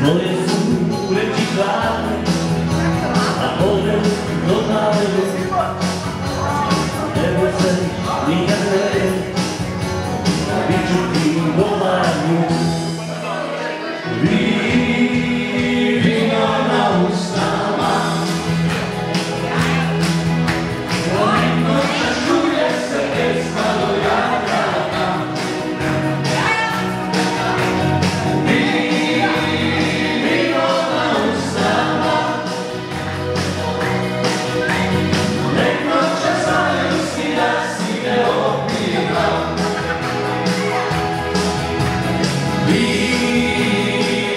Tvoje su reči hladne, a pogled dodaje. Ne boj se nikad ne, bit ću ti domanju. Vino na usnama, noćas čuje se pesma do Jadrana. Vino na usnama, nek noćas znaju svi da si me opila.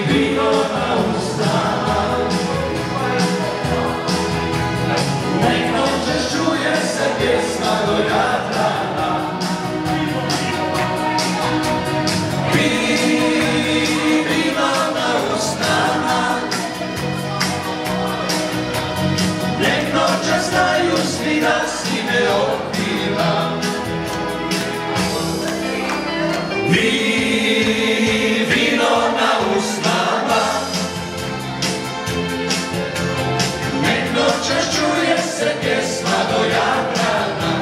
Vino na usnama, nek noćas čuje se pjesma do Jadrana. Vino na usnama, nek noćas znaju svi da si me opila. Vino na usnama, nek noćas čuje se pjesma do Jadrana.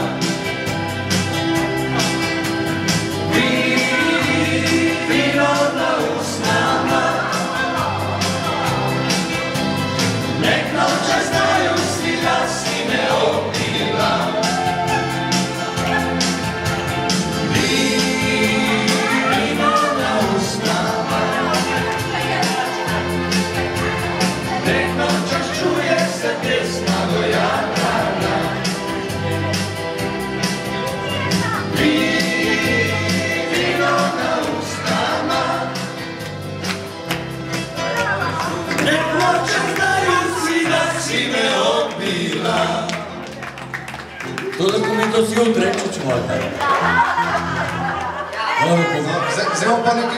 Vino na usnama, nek noćas znaju svi da si me opila. Vino na usnama, nek noćas čuje se pjesma do Jadrana. Vino na usnama, nek noćas znaju svi da si me opila. Toliko mi to si odreći ću, Marta. Взема па neki